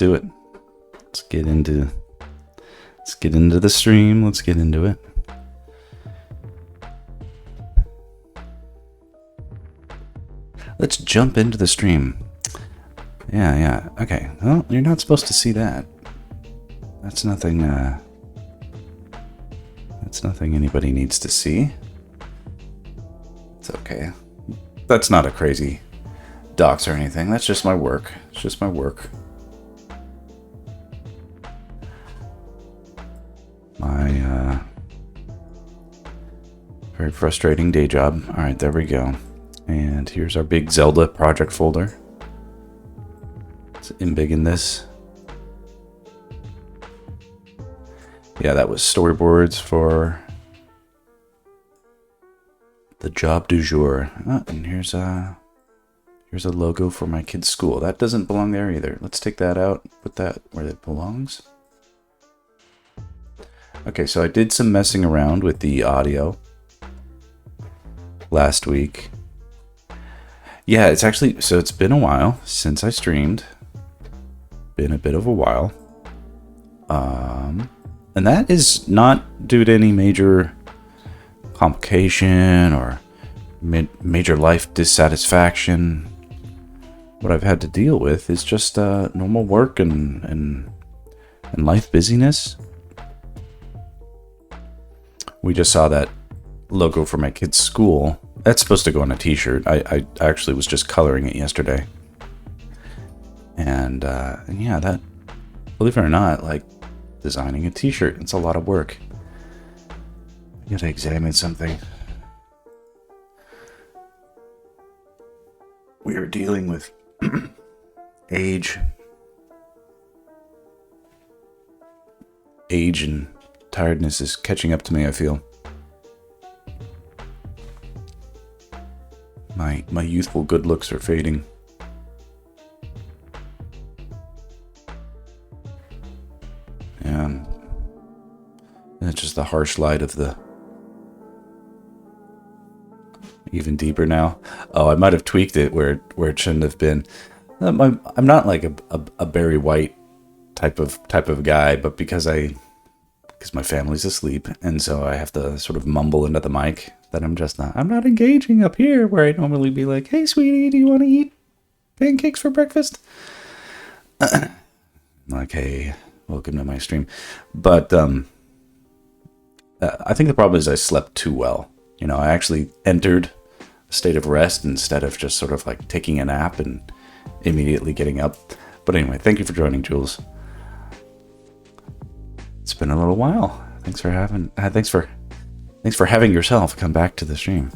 do it. Let's get into the stream. Let's get into it. Let's jump into the stream. Yeah. Okay. Well, you're not supposed to see that. That's nothing. That's nothing anybody needs to see. It's okay. That's not a crazy docs or anything. That's just my work. It's just my work. My very frustrating day job. All right, there we go. And here's our big Zelda project folder. Let's embiggen this. Yeah, that was storyboards for the job du jour. Oh, and here's a logo for my kid's school. That doesn't belong there either. Let's take that out, put that where it belongs. Okay, so I did some messing around with the audio last week. Yeah, it's actually, so it's been a while since I streamed. Been a bit of a while. And that is not due to any major complication or major life dissatisfaction. What I've had to deal with is just normal work and life busyness. We just saw that logo for my kid's school. That's supposed to go on a t-shirt. I actually was just coloring it yesterday. And yeah, that, believe it or not, like, designing a t-shirt, it's a lot of work. I gotta examine something. We are dealing with age and tiredness is catching up to me, I feel. My youthful good looks are fading. And it's just the harsh light of the... Even deeper now. Oh, I might have tweaked it where it shouldn't have been. I'm not like a Barry White type of guy, but because my family's asleep, and so I have to sort of mumble into the mic that I'm not engaging up here where I normally be like, "Hey, sweetie, do you want to eat pancakes for breakfast?" Like, hey, welcome to my stream. But I think the problem is I slept too well. You know, I actually entered a state of rest instead of just sort of like taking a nap and immediately getting up. But anyway, thank you for joining, Jules. It's been a little while. Thanks for having yourself come back to the stream.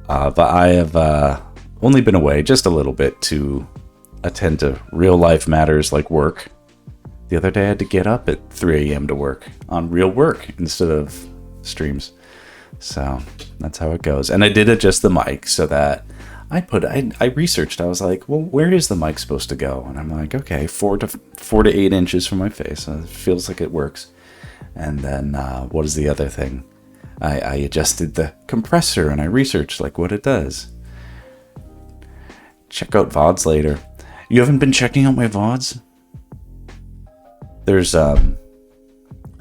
But I have only been away just a little bit to attend to real life matters like work. The other day I had to get up at 3 a.m. to work on real work instead of streams. So that's how it goes. And I did adjust the mic so that I researched. I was like, well, where is the mic supposed to go? And I'm like, okay, 4 to 8 inches from my face. So it feels like it works. And then what is the other thing? I adjusted the compressor and I researched like what it does. Check out VODs later. You haven't been checking out my VODs? There's I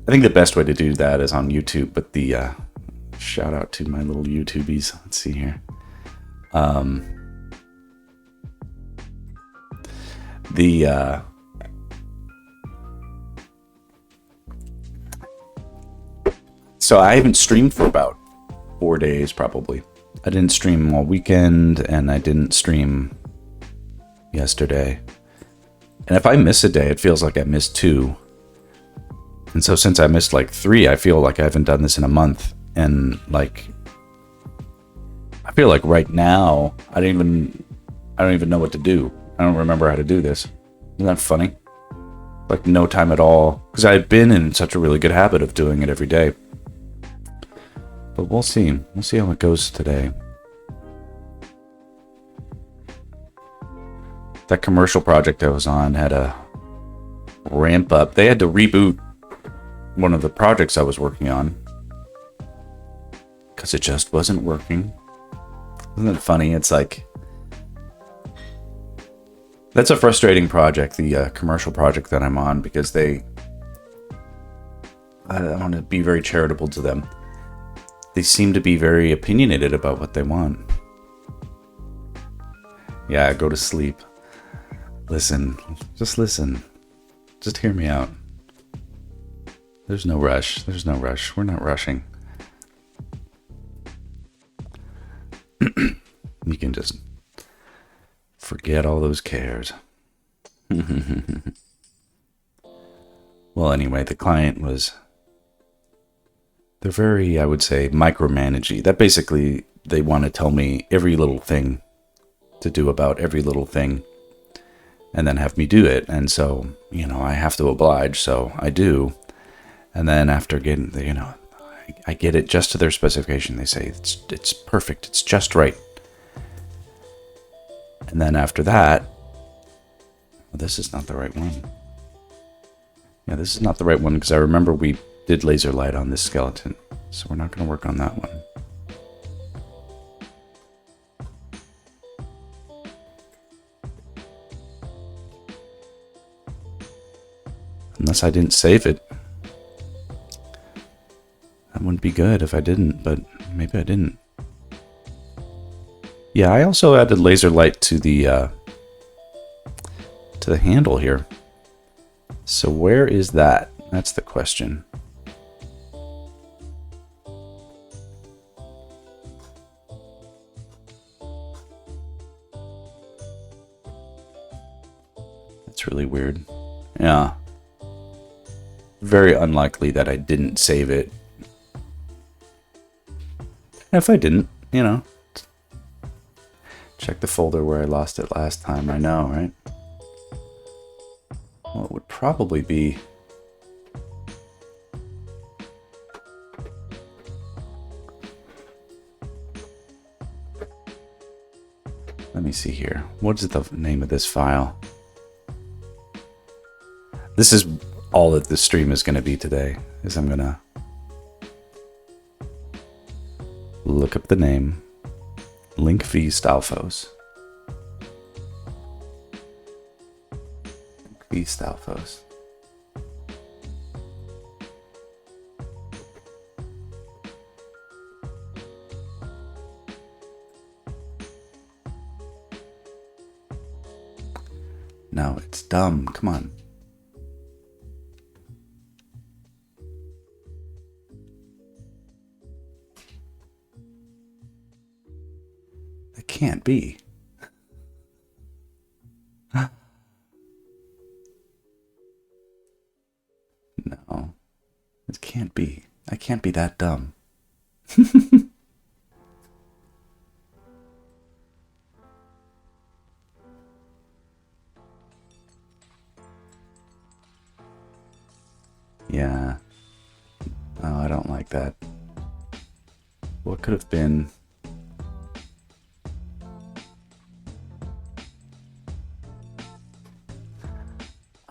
think the best way to do that is on YouTube, but the shout out to my little YouTubies. Let's see here. So I haven't streamed for about 4 days probably. I didn't stream all weekend and I didn't stream yesterday. And if I miss a day, it feels like I missed 2. And so since I missed like 3, I feel like I haven't done this in a month. And like, I feel like right now, I don't even know what to do. I don't remember how to do this. Isn't that funny? Like no time at all. Because I've been in such a really good habit of doing it every day. But we'll see. We'll see how it goes today. That commercial project I was on had a ramp up. They had to reboot one of the projects I was working on because it just wasn't working. Isn't it funny? It's like That's a frustrating project, the commercial project that I'm on, because I want to be very charitable to them. They seem to be very opinionated about what they want. Yeah, go to sleep. Listen. Just listen. Just hear me out. There's no rush. There's no rush. We're not rushing. You can just forget all those cares. Well, anyway, the client was... They're very, I would say, micromanagey. That basically, they want to tell me every little thing to do about every little thing and then have me do it. And so, you know, I have to oblige, so I do. And then after getting, you know, I get it just to their specification. They say, it's perfect, it's just right. And then after that, well, this is not the right one. Yeah, this is not the right one, because I remember we did laser light on this skeleton, so we're not going to work on that one. Unless I didn't save it. That wouldn't be good if I didn't, but maybe I didn't. Yeah, I also added laser light to the handle here. So where is that? That's the question. That's really weird. Yeah. Very unlikely that I didn't save it. If I didn't, you know, check the folder where I lost it last time. I know, right? Well, it would probably be... Let me see here. What is the name of this file? This is all that the stream is going to be today, is I'm going to look up the name, link v Stalfos. Link v Stalfos. No, it's dumb. Come on. It can't be. No, it can't be. I can't be that dumb. Yeah. Oh, I don't like that. What could have been?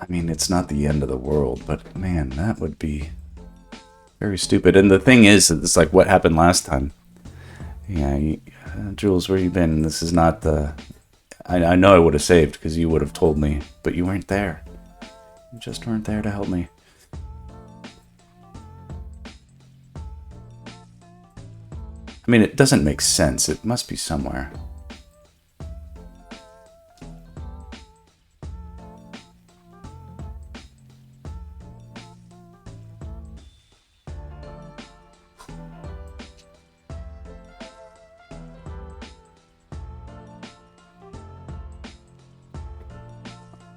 I mean, it's not the end of the world, but man, that would be very stupid. And the thing is, it's like what happened last time. Yeah, Jules, where you been? This is not the... I know I would have saved because you would have told me, but you weren't there. You just weren't there to help me. I mean, it doesn't make sense. It must be somewhere.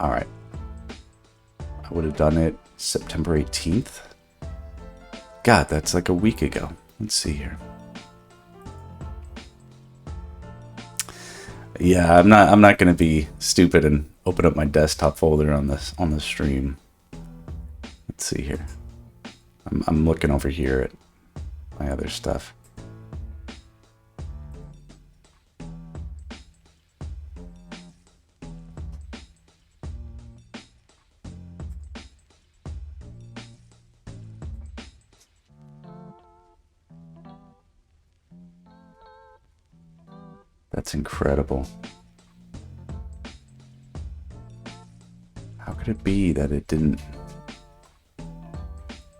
All right. I would have done it September 18th. God, that's like a week ago. Let's see here. Yeah, I'm not gonna be stupid and open up my desktop folder on the stream. Let's see here. I'm looking over here at my other stuff. That's incredible. could it be that it didn't?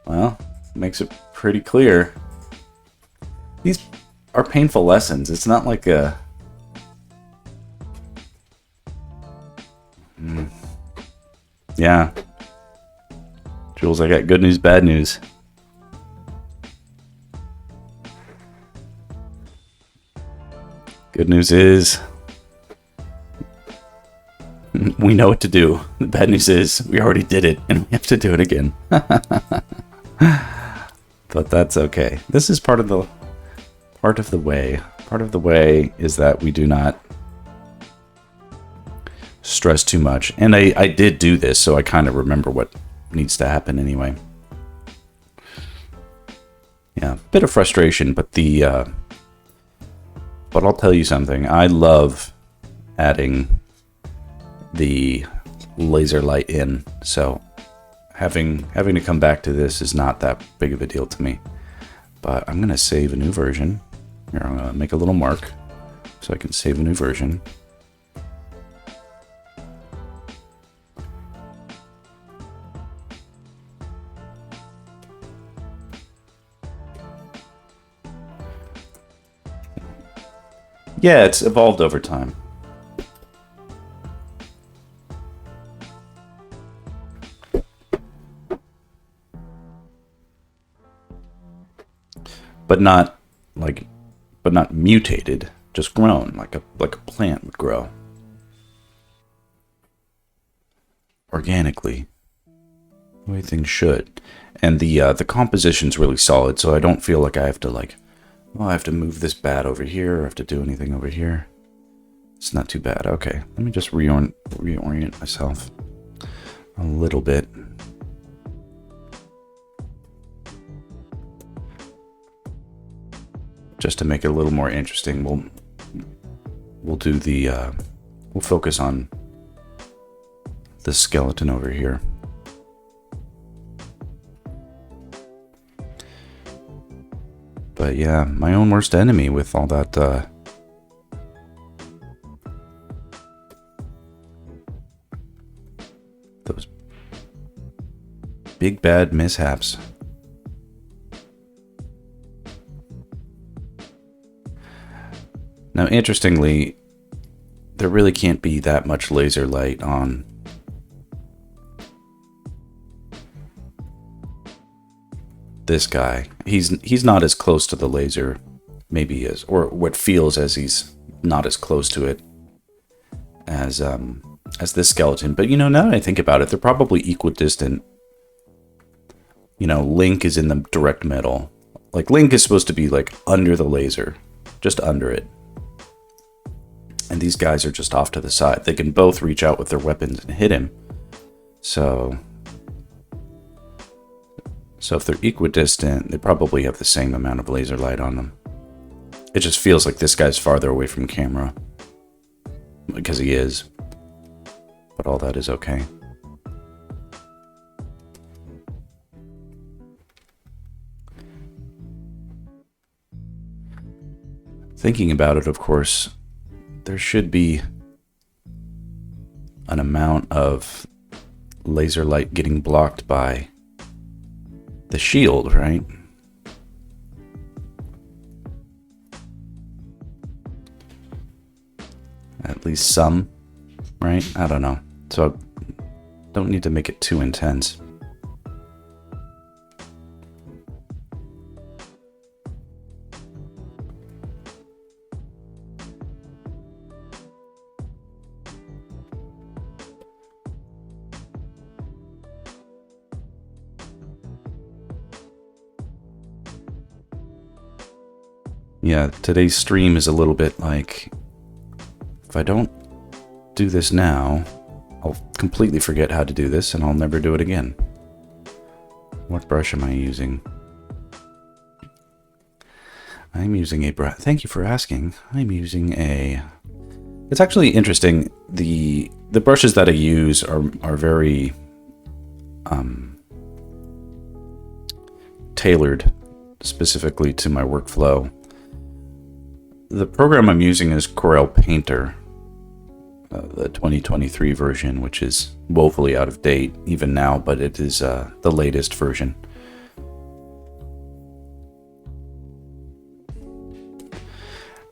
Well, makes it pretty clear. These are painful lessons. It's not like a... Yeah. Jules, I got good news, bad news. Good news is we know what to do. The bad news is we already did it and we have to do it again. But that's okay. This is part of the way. Part of the way is that we do not stress too much. And I did do this, so I kind of remember what needs to happen anyway. Yeah, bit of frustration, but but I'll tell you something. I love adding the laser light in, so having to come back to this is not that big of a deal to me. But I'm gonna save a new version. Here, I'm gonna make a little mark so I can save a new version. Yeah, it's evolved over time. But not mutated, just grown like a plant would grow. Organically. The way things should. And the composition's really solid, so I don't feel like I have to well, I have to move this bat over here, or I have to do anything over here. It's not too bad. Okay, let me just reorient myself a little bit. Just to make it a little more interesting, we'll do the we'll focus on the skeleton over here. But yeah, my own worst enemy with all that those big bad mishaps. Now, interestingly, there really can't be that much laser light on this guy. He's not as close to the laser, maybe he is, or what feels as he's not as close to it as this skeleton. But now that I think about it, they're probably equidistant. Link is in the direct middle. Like Link is supposed to be like under the laser, just under it. And these guys are just off to the side. They can both reach out with their weapons and hit him. So if they're equidistant, they probably have the same amount of laser light on them. It just feels like this guy's farther away from camera. Because he is. But all that is okay. Thinking about it, of course, there should be an amount of laser light getting blocked by the shield, right? At least some, right? I don't know. So don't need to make it too intense. Yeah, today's stream is a little bit like, if I don't do this now, I'll completely forget how to do this and I'll never do it again. What brush am I using? I'm using a brush. Thank you for asking. I'm using a... It's actually interesting. The brushes that I use are very tailored specifically to my workflow. The program I'm using is Corel Painter, the 2023 version, which is woefully out of date even now, but it is the latest version.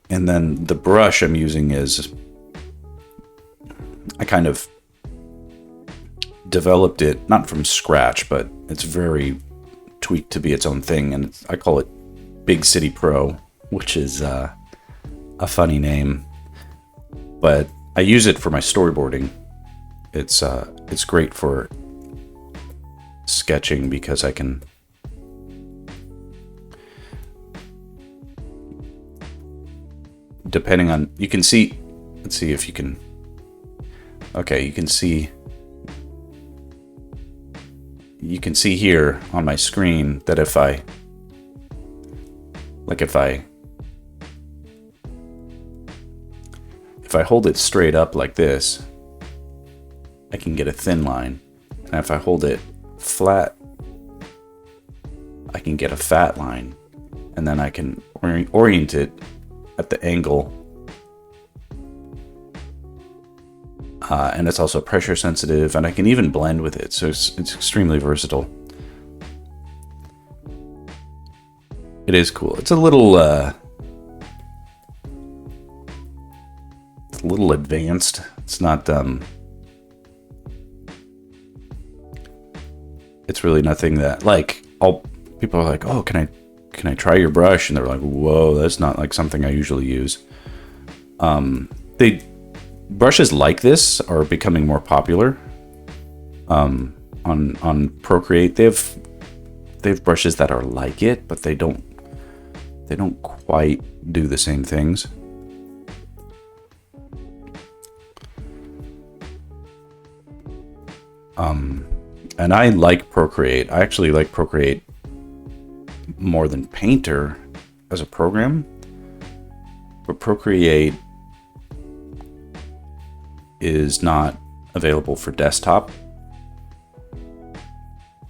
And then the brush I'm using is, I kind of developed it, not from scratch, but it's very tweaked to be its own thing, and I call it Big City Pro, which is a funny name, but I use it for my storyboarding. It's great for sketching because I can depending on, you can see, let's see if you can, okay, you can see here on my screen that if I hold it straight up like this, I can get a thin line. And if I hold it flat, I can get a fat line. And then I can orient it at the angle. And it's also pressure sensitive, and I can even blend with it. So it's extremely versatile. It is cool. It's a little advanced. It's not it's really nothing that, like, all people are like, oh, can I try your brush? And they're like, whoa, that's not like something I usually use. Brushes like this are becoming more popular. On Procreate, they have brushes that are like it, but they don't quite do the same things. And I like Procreate. I actually like Procreate more than Painter as a program. But Procreate is not available for desktop.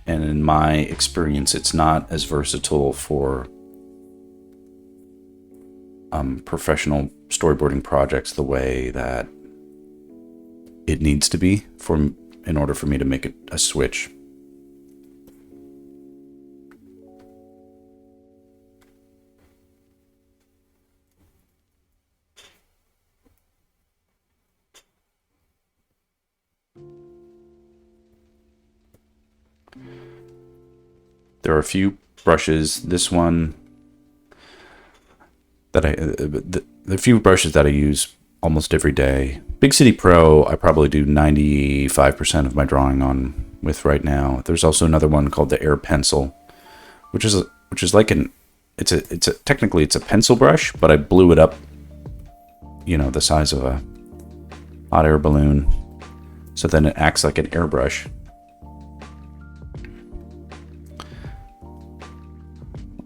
And in my experience, it's not as versatile for professional storyboarding projects the way that it needs to be in order for me to make it a switch. There are a few brushes. This one that the few brushes that I use almost every day. Big City Pro, I probably do 95% of my drawing on with right now. There's also another one called the Air Pencil, which is like technically it's a pencil brush, but I blew it up, the size of a hot air balloon, so then it acts like an airbrush.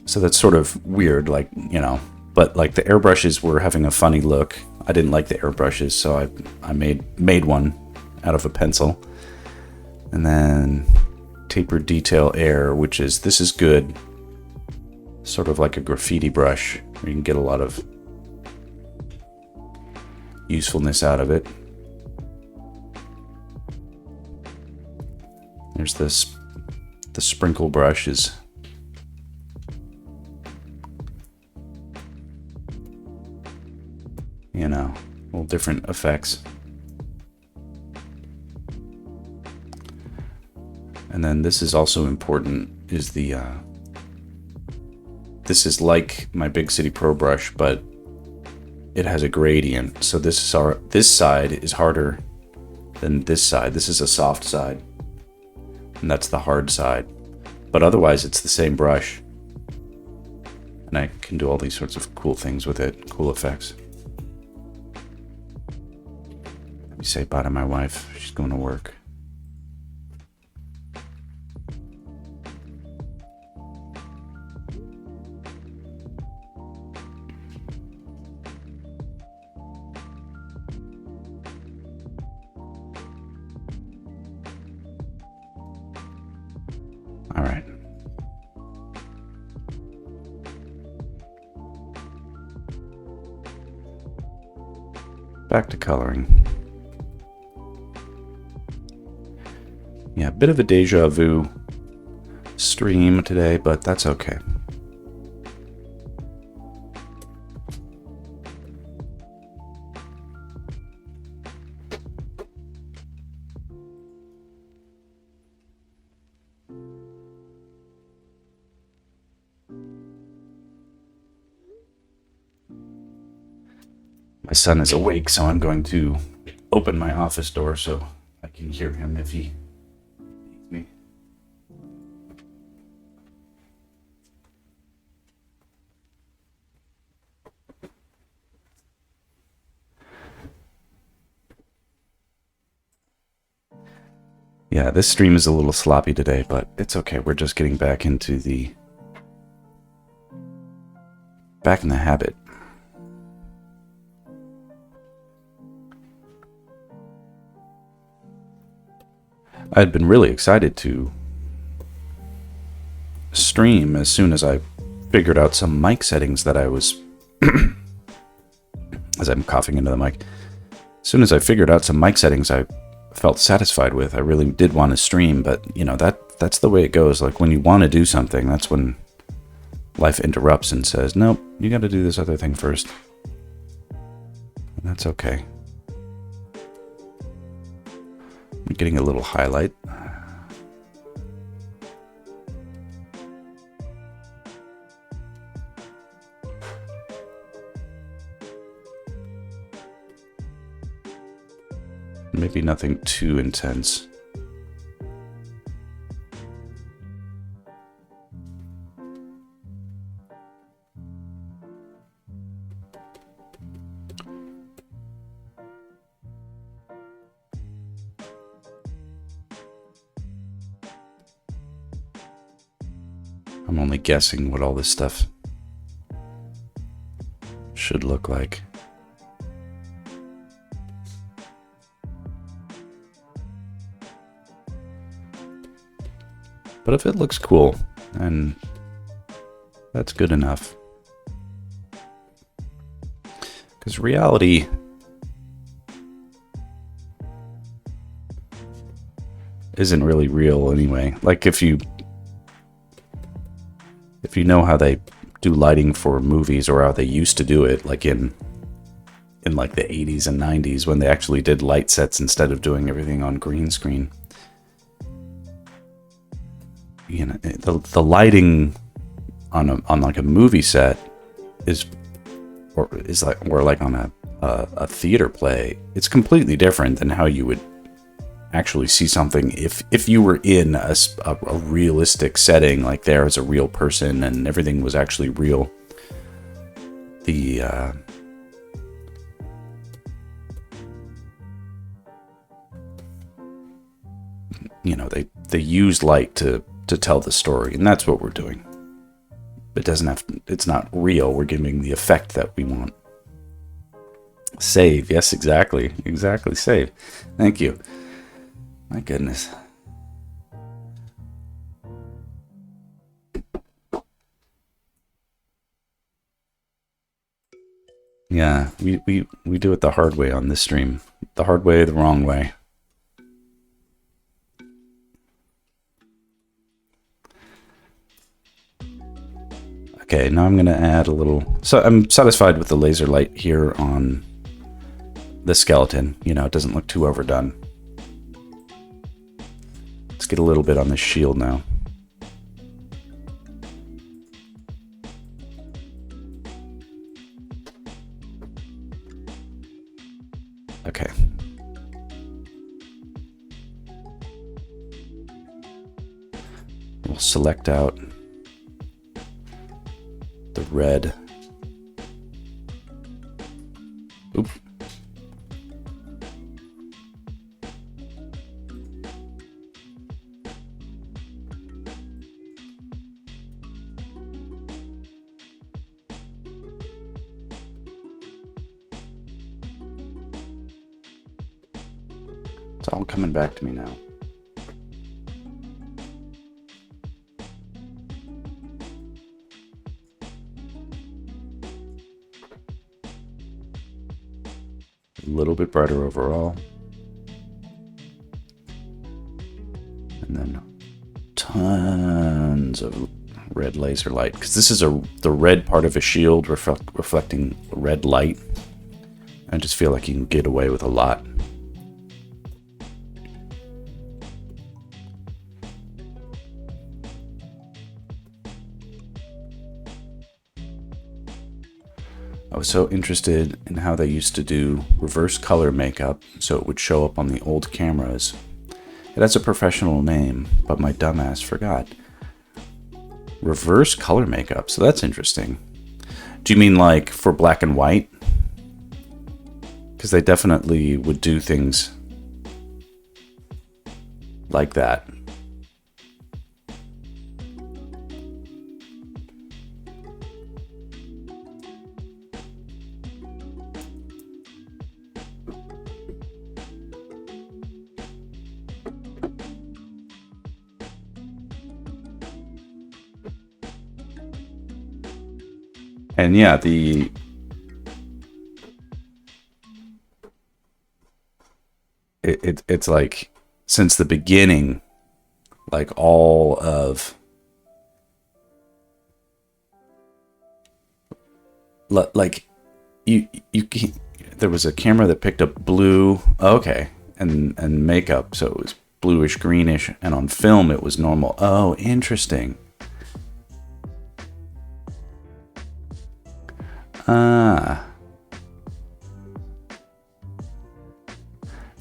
So that's sort of weird, but like the airbrushes were having a funny look. I didn't like the airbrushes, so I made one out of a pencil. And then Tapered Detail Air, this is good. Sort of like a graffiti brush, where you can get a lot of usefulness out of it. There's the sprinkle brush is little different effects. And then this is also important, is this is like my Big City Pro brush, but it has a gradient. So this side is harder than this side. This is a soft side, and that's the hard side. But otherwise, it's the same brush. And I can do all these sorts of cool things with it, cool effects. Let me say bye to my wife. She's going to work. All right. Back to coloring. Yeah, a bit of a deja vu stream today, but that's okay. My son is awake, so I'm going to open my office door so I can hear him if he needs me. Yeah, this stream is a little sloppy today, but it's okay. We're just getting back into back in the habit. I'd been really excited to stream as soon as I figured out some mic settings that I was as I'm coughing into the mic. As soon as I figured out some mic settings I felt satisfied with, I really did want to stream, but you know, that's the way it goes. Like when you want to do something, that's when life interrupts and says, nope, you got to do this other thing first. And that's okay. I'm getting a little highlight. Maybe nothing too intense. I'm only guessing what all this stuff should look like. But if it looks cool, then that's good enough. Because reality isn't really real anyway. Like if you know how they do lighting for movies, or how they used to do it, like in like the 80s and 90s when they actually did light sets instead of doing everything on green screen. You know, the lighting on like a movie set is like on a theater play. It's completely different than how you would actually see something if you were in a realistic setting, like there as a real person and everything was actually real. You know, they use light to tell the story, and that's what we're doing. It's not real. We're giving the effect that we want. Save. Yes, exactly. Save. Thank you. My goodness. Yeah, we do it the hard way on this stream. The hard way, the wrong way. Okay, now I'm going to add a little... So I'm satisfied with the laser light here on the skeleton. You know, it doesn't look too overdone. Let's get a little bit on the shield now. Okay. We'll select out the red. Oop. It's all coming back to me now. A little bit brighter overall. And then tons of red laser light, because this is the red part of a shield reflecting red light. I just feel like you can get away with a lot. I was so interested in how they used to do reverse color makeup so it would show up on the old cameras. It has a professional name, but my dumbass forgot. Reverse color makeup, so that's interesting. Do you mean like for black and white? Because they definitely would do things like that. And yeah, it's like since the beginning, like all of like you there was a camera that picked up blue, okay, and makeup, so it was bluish greenish, and on film it was normal. Oh, interesting.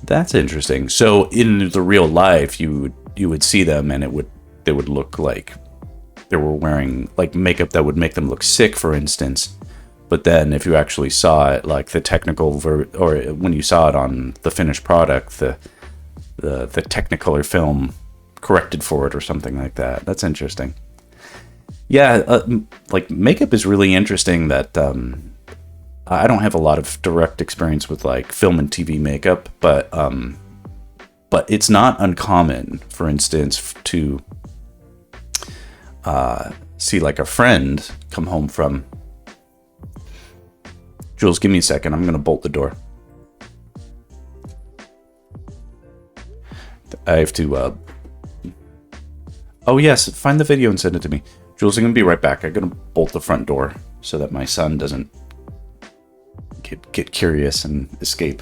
That's interesting. So in the real life, you would see them, and they would look like they were wearing like makeup that would make them look sick, for instance. But then if you actually saw it, like the technical or when you saw it on the finished product, the Technicolor film corrected for it or something like that. That's interesting. Yeah, like makeup is really interesting. That I don't have a lot of direct experience with like film and TV makeup, but it's not uncommon, for instance, to see like a friend come home from. Jules, give me a second. I'm gonna bolt the door. I have to. Oh yes, find the video and send it to me. Jules, I'm gonna be right back. I'm gonna bolt the front door so that my son doesn't get curious and escape.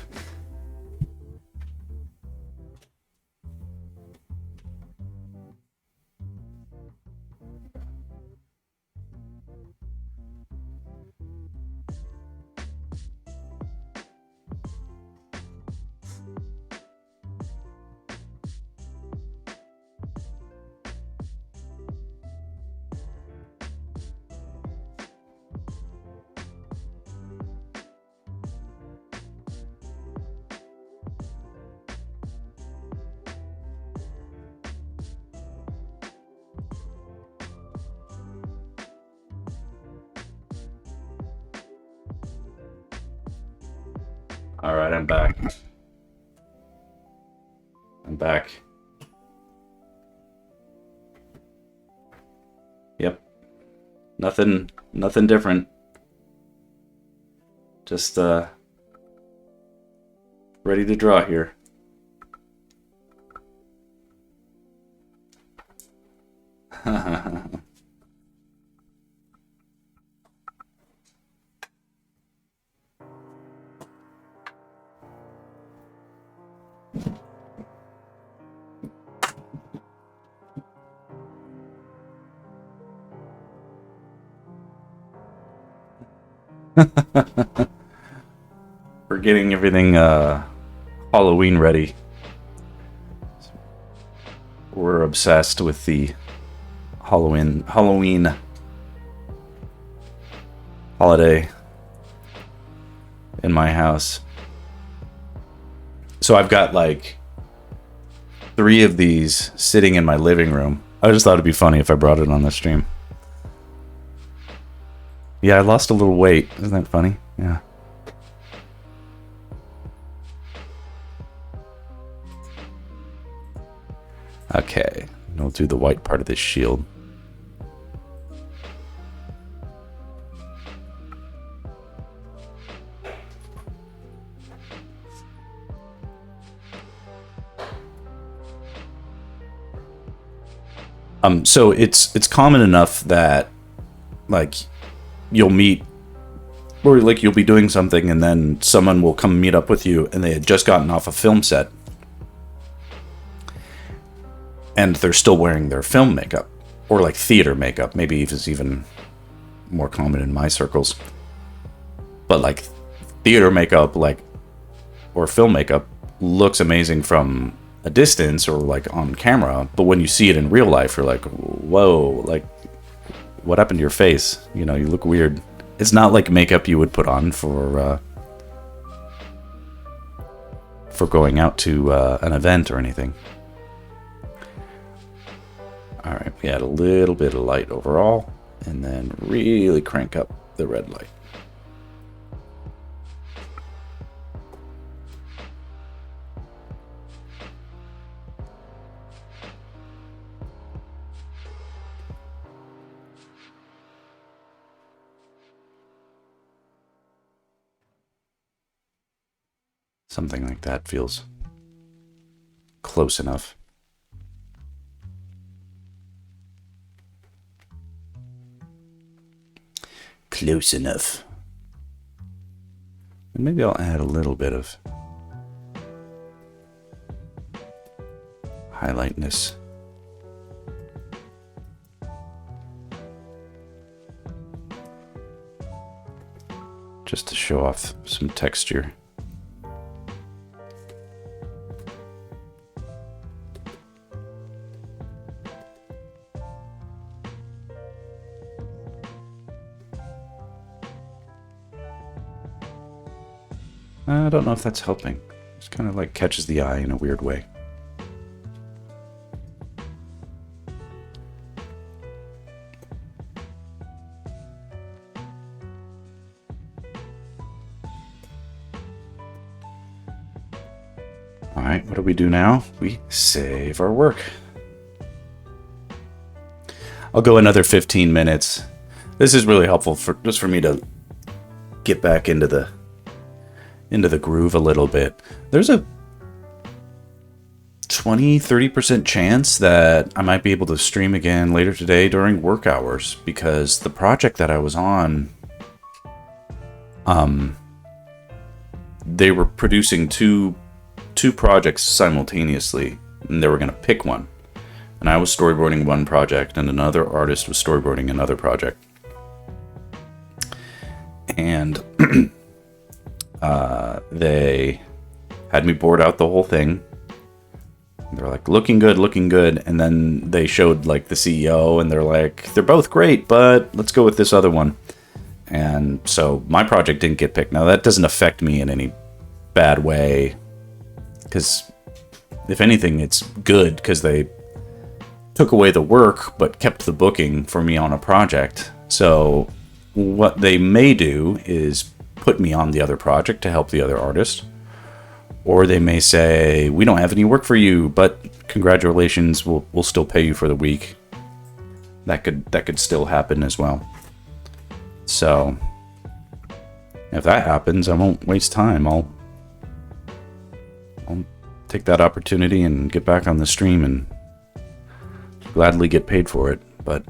All right, I'm back. I'm back. Yep. Nothing different. Just ready to draw here. We're getting everything Halloween ready. We're obsessed with the Halloween holiday in my house. So I've got like 3 of these sitting in my living room. I just thought it'd be funny if I brought it on the stream. Yeah, I lost a little weight. Isn't that funny? Yeah. Okay, we'll do the white part of this shield. So it's common enough that like you'll meet, or like you'll be doing something and then someone will come meet up with you and they had just gotten off a film set and they're still wearing their film makeup or like theater makeup. Maybe it's even more common in my circles. But like theater makeup, like, or film makeup looks amazing from a distance or like on camera, but when you see it in real life, you're like, whoa, like what happened to your face? You know, you look weird. It's not like makeup you would put on for going out to an event or anything. All right, we add a little bit of light overall, and then really crank up the red light. Something like that feels close enough. Close enough. And maybe I'll add a little bit of highlightness. Just to show off some texture. I don't know if that's helping. It's kind of like catches the eye in a weird way. All right, what do we do now? We save our work. I'll go another 15 minutes. This is really helpful just for me to get back into the groove a little bit. There's a 20-30% chance that I might be able to stream again later today during work hours, because the project that I was on, they were producing two projects simultaneously, and they were going to pick one. And I was storyboarding one project, and another artist was storyboarding another project. And they had me board out the whole thing. They're like, looking good, looking good. And then they showed like the CEO, and they're like, they're both great, but let's go with this other one. And so my project didn't get picked. Now that doesn't affect me in any bad way, because if anything, it's good because they took away the work but kept the booking for me on a project. So what they may do is put me on the other project to help the other artist, or they may say, we don't have any work for you, but congratulations, we'll still pay you for the week. That could still happen as well. So if that happens, I won't waste time. I'll take that opportunity and get back on the stream and gladly get paid for it. But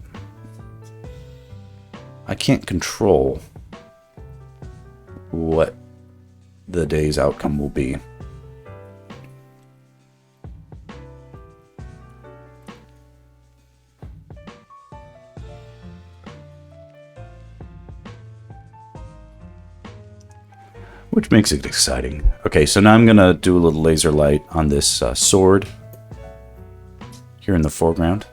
I can't control what the day's outcome will be. Which makes it exciting. Okay, so now I'm gonna do a little laser light on this sword here in the foreground.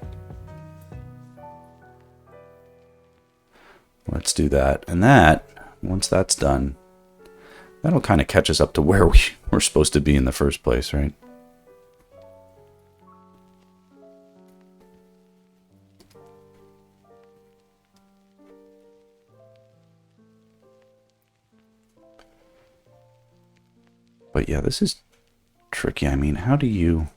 Let's do that. And that, once that's done, that'll kind of catch us up to where we were supposed to be in the first place, right? But yeah, this is tricky. I mean, how do you...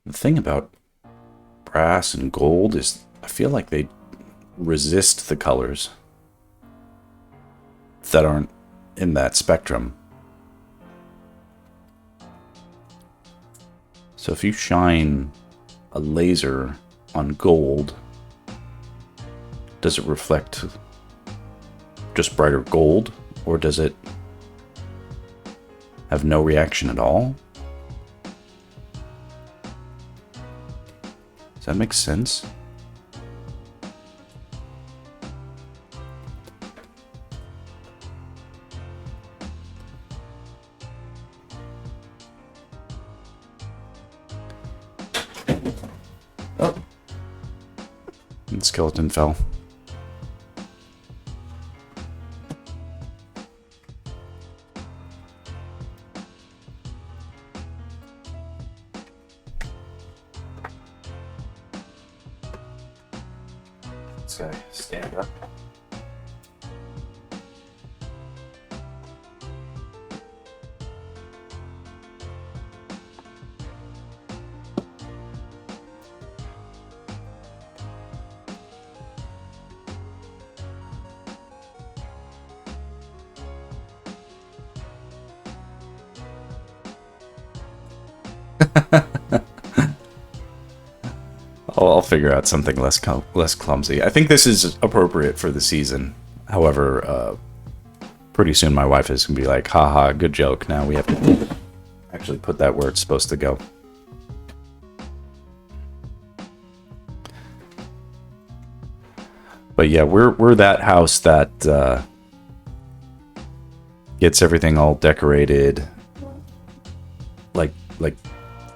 The thing about brass and gold is I feel like they resist the colors that aren't in that spectrum. So if you shine a laser on gold, does it reflect just brighter gold, or does it have no reaction at all? Does that make sense? Oh. And skeleton fell. Stand up. I'll figure out something less clumsy. I think this is appropriate for the season. However, pretty soon my wife is going to be like, haha, good joke. Now we have to actually put that where it's supposed to go. But yeah, we're that house that gets everything all decorated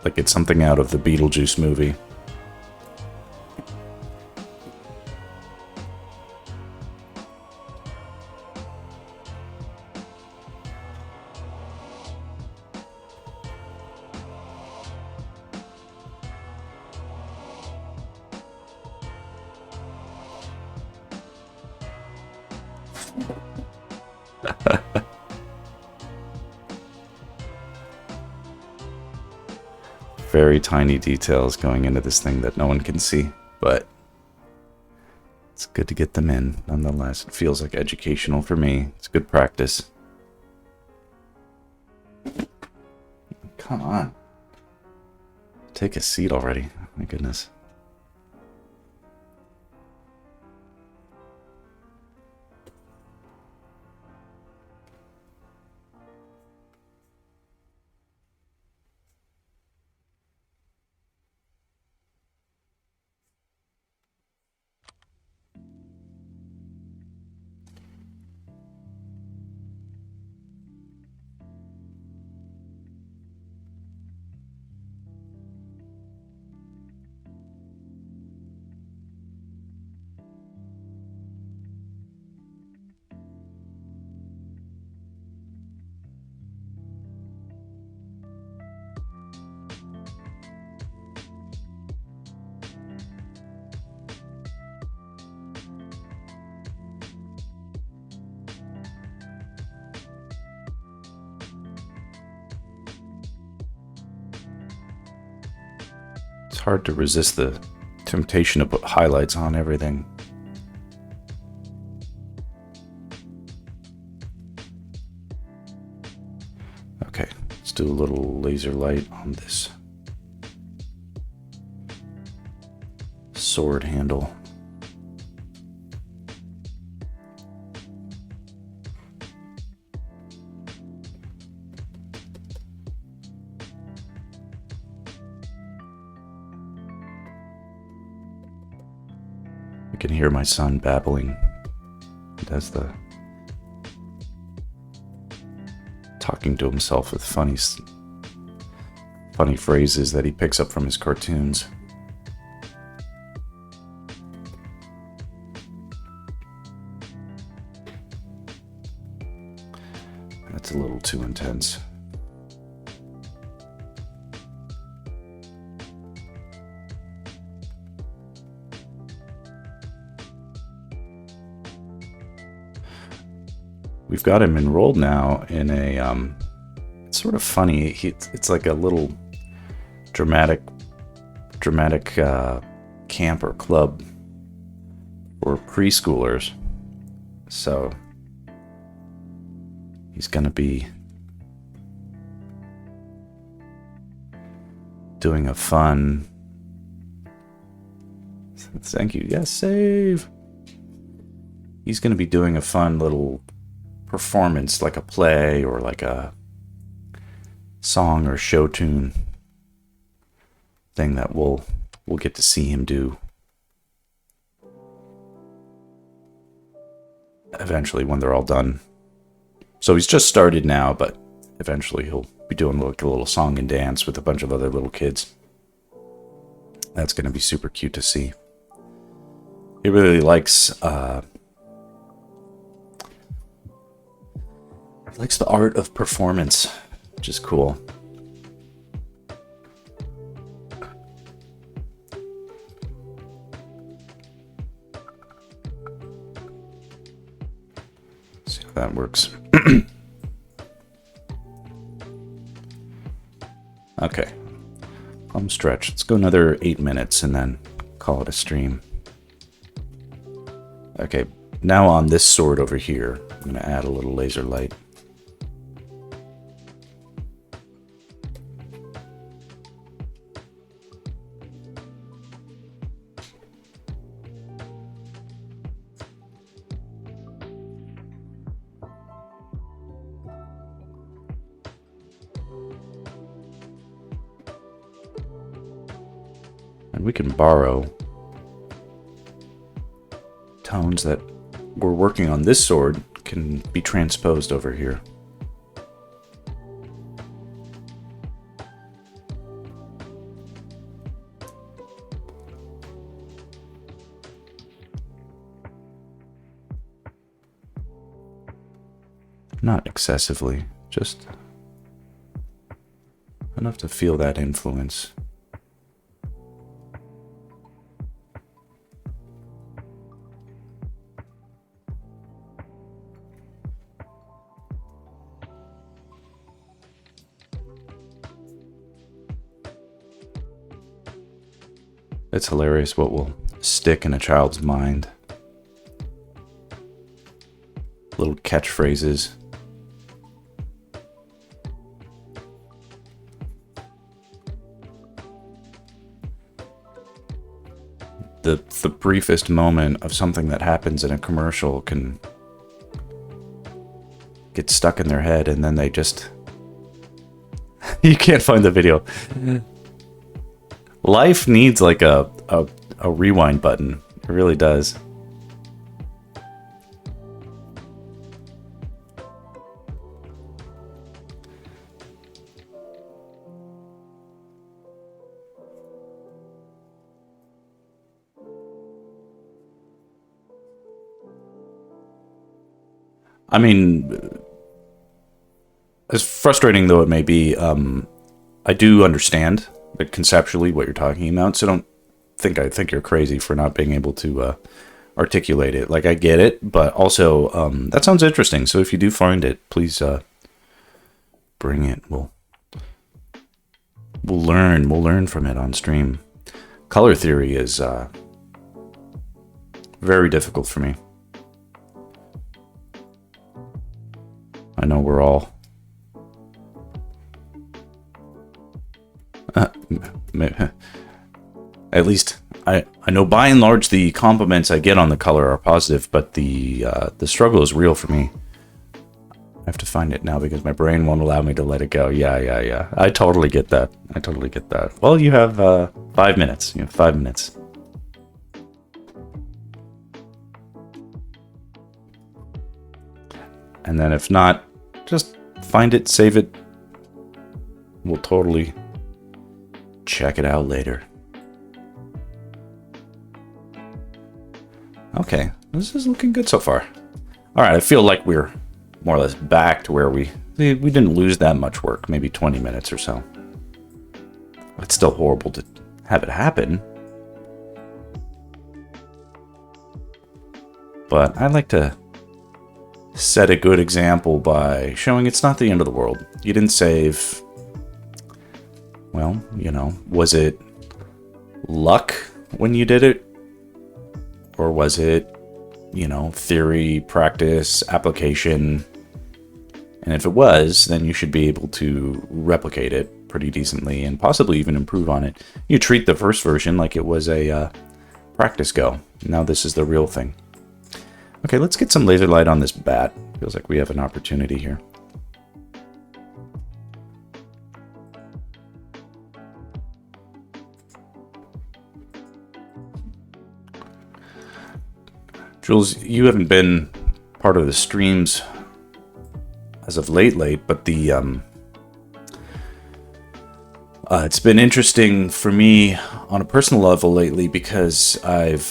like it's something out of the Beetlejuice movie. Very tiny details going into this thing that no one can see, but it's good to get them in nonetheless. It feels like educational for me. It's good practice. Come on. Take a seat already. Oh, my goodness. It's hard to resist the temptation to put highlights on everything. Okay, let's do a little laser light on this sword handle. I can hear my son babbling. That's the talking to himself with funny phrases that he picks up from his cartoons. That's a little too intense. We've got him enrolled now in a, it's sort of funny. It's like a little dramatic camp or club for preschoolers. So He's gonna be doing a fun... Thank you. Yes, save! He's gonna be doing a fun little performance, like a play or like a song or show tune thing that we'll get to see him do eventually when they're all done. So he's just started now, but eventually he'll be doing like a little song and dance with a bunch of other little kids. That's going to be super cute to see. He really likes the art of performance, which is cool. See how that works. Okay. Home stretch. Let's go another 8 minutes and then call it a stream. Okay, now on this sword over here, I'm going to add a little laser light. And we can borrow tones that we're working on this sword can be transposed over here. Not excessively, just enough to feel that influence. It's hilarious what will stick in a child's mind. Little catchphrases. The briefest moment of something that happens in a commercial can get stuck in their head, and then they just... You can't find the video. Life needs like a rewind button. It really does. I mean, as frustrating though it may be, I do understand conceptually what you're talking about, so don't think I think you're crazy for not being able to articulate it. Like, I get it, but also that sounds interesting. So if you do find it, please bring it. We'll learn from it on stream. Color theory is very difficult for me. I know we're all at least I know by and large the compliments I get on the color are positive, but the struggle is real for me. I have to find it now because my brain won't allow me to let it go. Yeah. I totally get that. Well, you have 5 minutes. You have 5 minutes. And then if not, just find it, save it. We'll totally check it out later. Okay, this is looking good so far. All right, I feel like we're more or less back to where we didn't lose that much work, maybe 20 minutes or so. It's still horrible to have it happen. But I like to set a good example by showing it's not the end of the world. You didn't save. Well, you know, was it luck when you did it? Or was it, you know, theory, practice, application, And if it was, then you should be able to replicate it pretty decently and possibly even improve on it. You treat the first version like it was a practice go. Now this is the real thing. Okay, let's get some laser light on this bat. Feels like we have an opportunity here. Jules, you haven't been part of the streams as of late, but the it's been interesting for me on a personal level lately because I've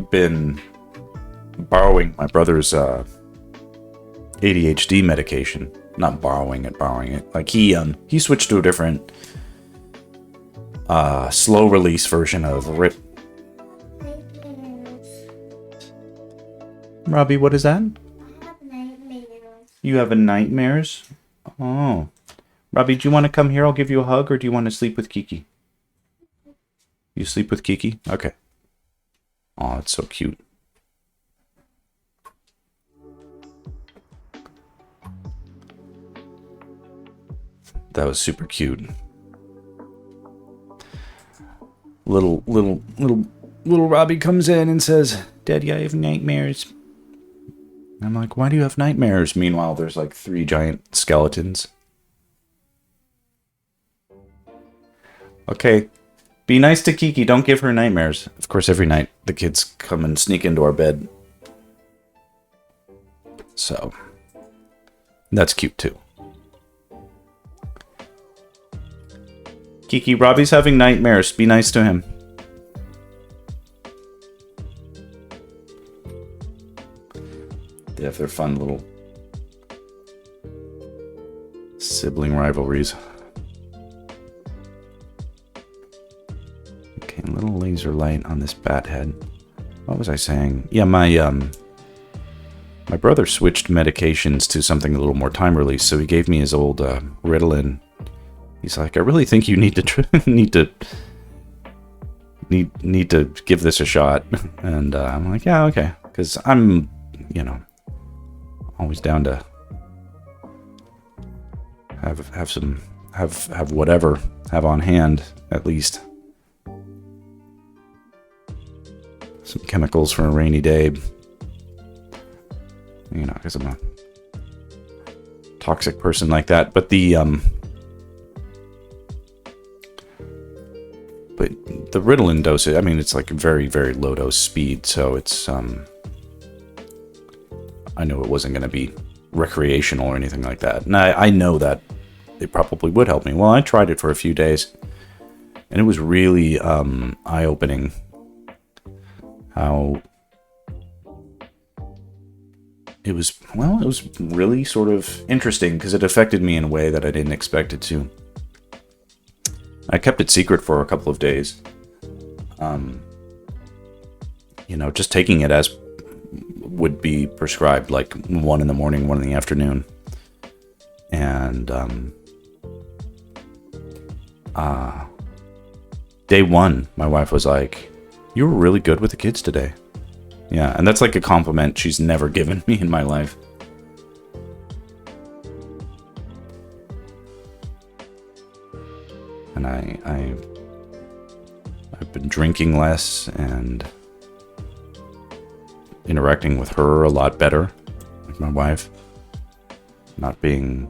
been borrowing my brother's ADHD medication. Not borrowing it. Like he switched to a different slow release version of RIP. Robbie, what is that? I have nightmares. You have a nightmares? Oh. Robbie, do you want to come here? I'll give you a hug, or do you want to sleep with Kiki? You sleep with Kiki? Okay. Oh, it's so cute. That was super cute. Little Robbie comes in and says, "Daddy, I have nightmares." I'm like, "Why do you have nightmares?" Meanwhile, there's like 3 giant skeletons. Okay, be nice to Kiki. Don't give her nightmares. Of course, every night the kids come and sneak into our bed. So, that's cute too. Kiki, Robbie's having nightmares. Be nice to him. They have their fun little sibling rivalries. Okay, a little laser light on this bat head. What was I saying? Yeah, my brother switched medications to something a little more time release, so he gave me his old Ritalin. He's like, "I really think you need to need to give this a shot." And I'm like, "Yeah, okay," because I'm, always down to have whatever have on hand, at least some chemicals for a rainy day, because I'm a toxic person like that. But the Ritalin dosage, I mean, it's like a very, very low dose speed, so it's I know it wasn't going to be recreational or anything like that. And I know that it probably would help me. Well, I tried it for a few days, and it was really eye-opening how it was really sort of interesting because it affected me in a way that I didn't expect it to. I kept it secret for a couple of days. Just taking it as would be prescribed, like 1 in the morning, 1 in the afternoon. And day 1, my wife was like, "You were really good with the kids today." Yeah, and that's like a compliment she's never given me in my life. And I've been drinking less and interacting with her a lot better, with my wife. Not being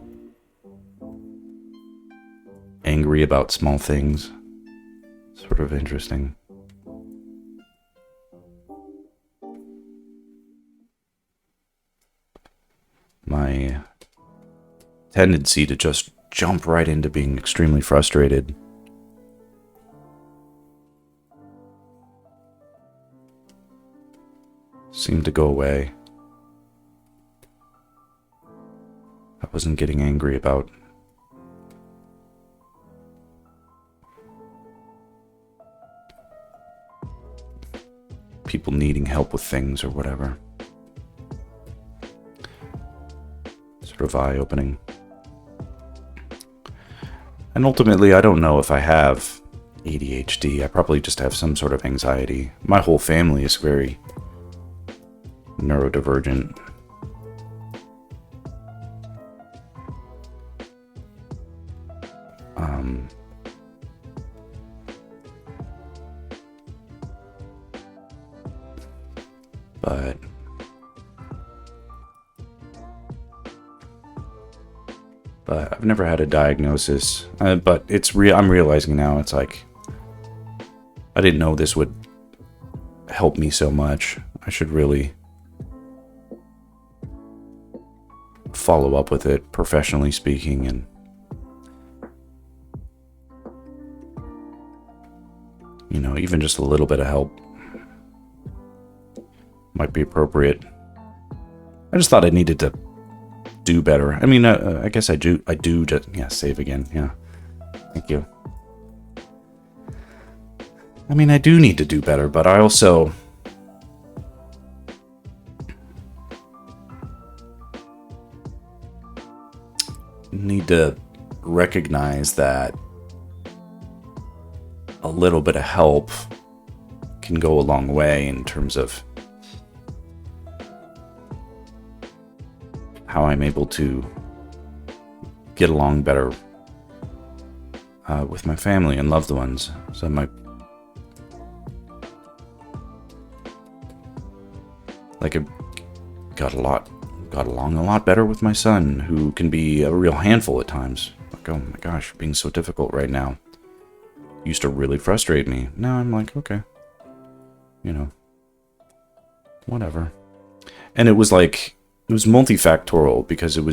angry about small things. Sort of interesting. My tendency to just jump right into being extremely frustrated seemed to go away. I wasn't getting angry about people needing help with things or whatever. Sort of eye-opening. And ultimately, I don't know if I have ADHD. I probably just have some sort of anxiety. My whole family is very neurodivergent. But I've never had a diagnosis. But it's I'm realizing now, it's like, I didn't know this would help me so much. I should really follow up with it, professionally speaking, and you know, even just a little bit of help might be appropriate. I just thought I needed to do better. I mean, I guess I do just, yeah, save again. Yeah. Thank you. I mean, I do need to do better, but I also need to recognize that a little bit of help can go a long way in terms of how I'm able to get along better with my family and loved ones. So I got along a lot better with my son, who can be a real handful at times. Like, oh my gosh, being so difficult right now. Used to really frustrate me. Now I'm like, okay, you know, whatever. And it was multifactorial, because it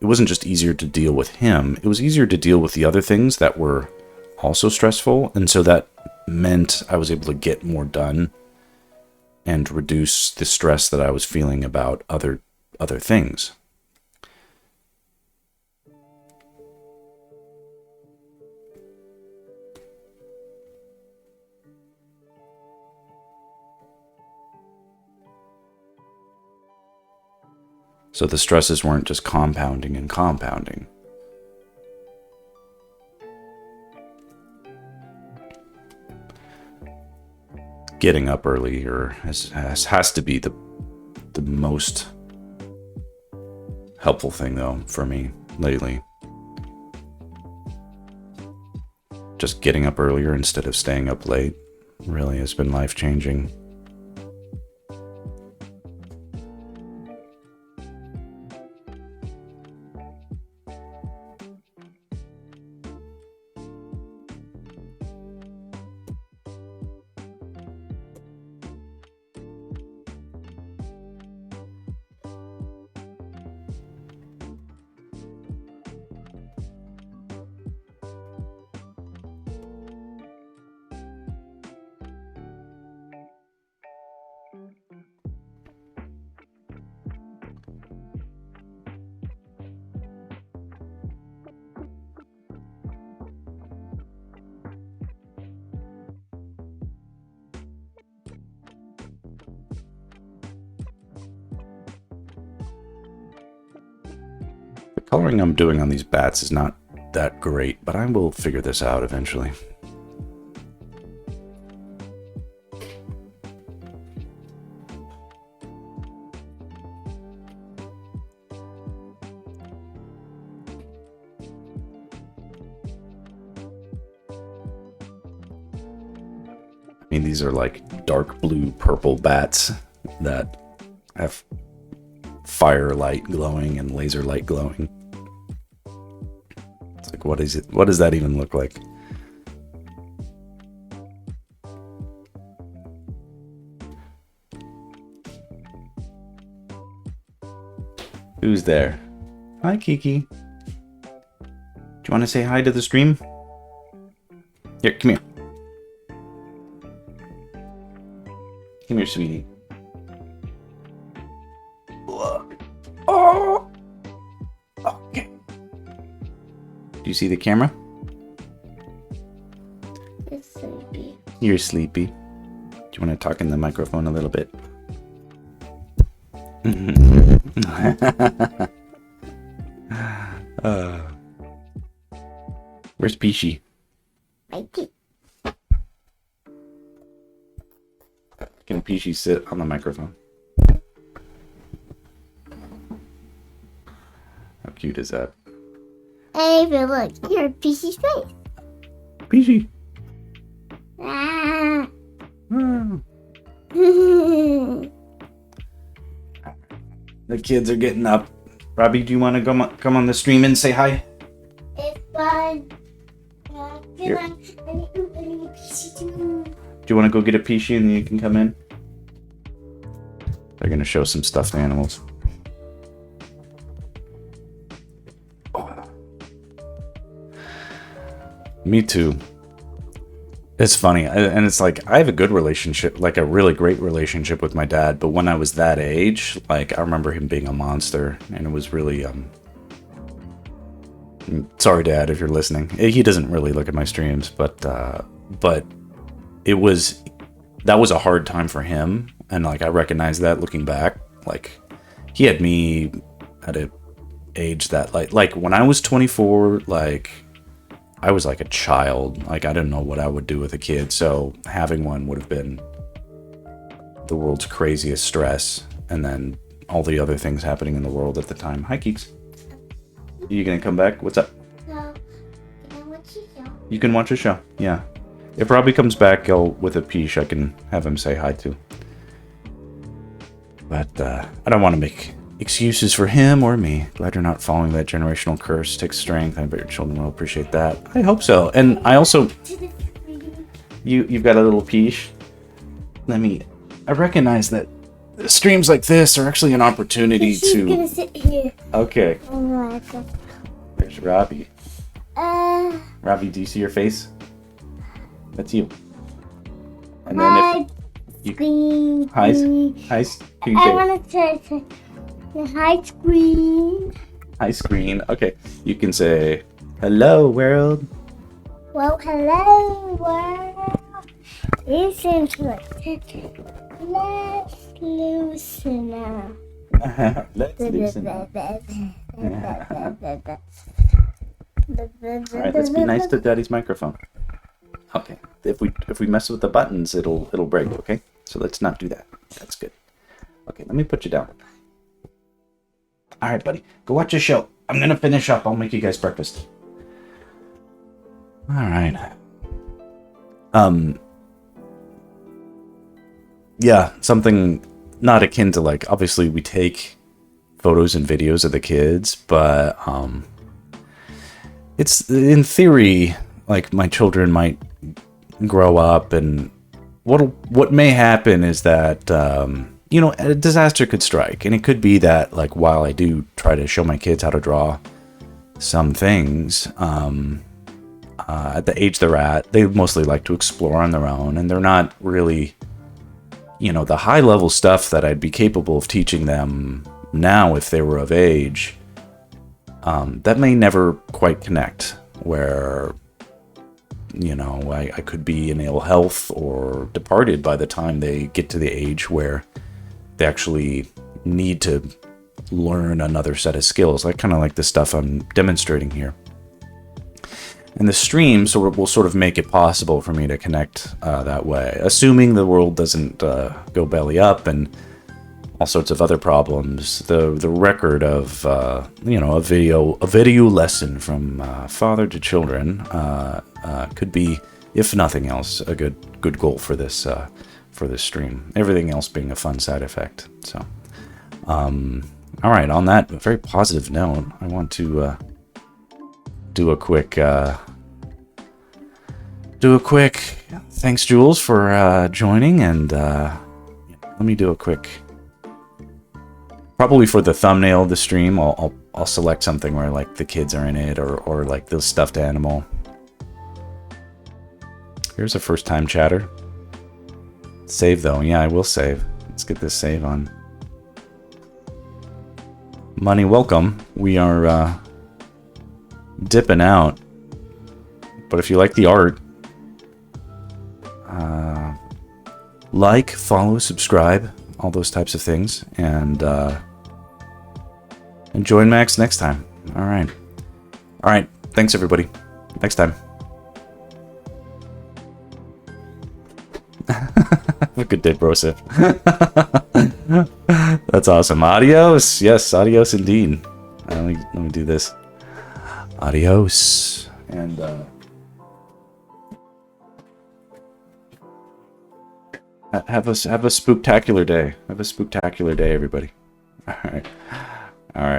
wasn't just easier to deal with him. It was easier to deal with the other things that were also stressful. And so that meant I was able to get more done and reduce the stress that I was feeling about other things. So the stresses weren't just compounding and compounding. Getting up earlier has to be the most helpful thing, though, for me lately. Just getting up earlier instead of staying up late really has been life-changing. The coloring I'm doing on these bats is not that great, but I will figure this out eventually. I mean, these are like dark blue purple bats that have fire light glowing and laser light glowing. It's like, what is it? What does that even look like? Who's there? Hi, Kiki. Do you want to say hi to the stream? Here, come here. Come here, sweetie. Look. Oh! Okay. Do you see the camera? It's sleepy. You're sleepy. Do you want to talk in the microphone a little bit? Where's Peachy? Mikey. Can Peachy sit on the microphone? How cute is that? I David, look, you're PC's face. Peachy. Ah. The kids are getting up. Robbie, do you want to come on the stream and say hi? It's fun. Here. I need a PC too. Do you want to go get a Peachy and then you can come in? They're going to show some stuffed animals. Me too. It's funny, and it's like I have a good relationship, like a really great relationship with my dad. But when I was that age, like I remember him being a monster, and it was really sorry, Dad, if you're listening. He doesn't really look at my streams, but it was that was a hard time for him, and like I recognize that looking back. Like he had me at a age that like when I was 24, like. I was like a child. Like, I didn't know what I would do with a kid. So having one would have been the world's craziest stress. And then all the other things happening in the world at the time. Hi, Keeks. You gonna come back? What's up? So, can I watch a show? You can watch a show. Yeah. If Robbie comes back with a Peach, I can have him say hi too. But I don't want to make excuses for him or me. Glad you're not following that generational curse. Takes strength. I bet your children will appreciate that. I hope so. And I also... You've got a little Peach. I recognize that streams like this are actually an opportunity She's to... gonna sit here. Okay. Oh my God. There's Robbie. Robbie, do you see your face? That's you. And then Hi, screen. Hi. Can you I say want to say hi, screen. hi, screen? Okay. You can say, hello, world. Well, hello, world. Listen to it. Let's loosen up. Let's listen. Alright, let's be nice to Daddy's microphone. Okay. If we mess with the buttons, it'll break, okay? So let's not do that. That's good. Okay, let me put you down. Alright, buddy. Go watch your show. I'm gonna finish up. I'll make you guys breakfast. Alright. Yeah, something not akin to like, obviously we take photos and videos of the kids, but it's in theory like my children might grow up, and what may happen is that a disaster could strike, and it could be that like while I do try to show my kids how to draw some things, at the age they're at, they mostly like to explore on their own, and they're not really the high level stuff that I'd be capable of teaching them now if they were of age. That may never quite connect, where I could be in ill health or departed by the time they get to the age where they actually need to learn another set of skills, like kind of like the stuff I'm demonstrating here. And the stream will sort of make it possible for me to connect that way, assuming the world doesn't go belly up and all sorts of other problems. The record of a video lesson from father to children could be, if nothing else, a good goal for this stream. Everything else being a fun side effect. So, all right. On that very positive note, I want to do a quick thanks, Jules, for joining, and let me do a quick. Probably for the thumbnail of the stream, I'll select something where like the kids are in it, or like the stuffed animal. Here's a first time chatter. Save though, yeah, I will save. Let's get this save on. Money, welcome. We are dipping out, but if you like the art, like, follow, subscribe, all those types of things, and join Max next time. All right. Thanks everybody. Next time. Have a good day, Brosif. That's awesome. Adios. Yes, adios indeed. Let me do this. Adios. And have a spooktacular day. Have a spooktacular day, everybody. All right.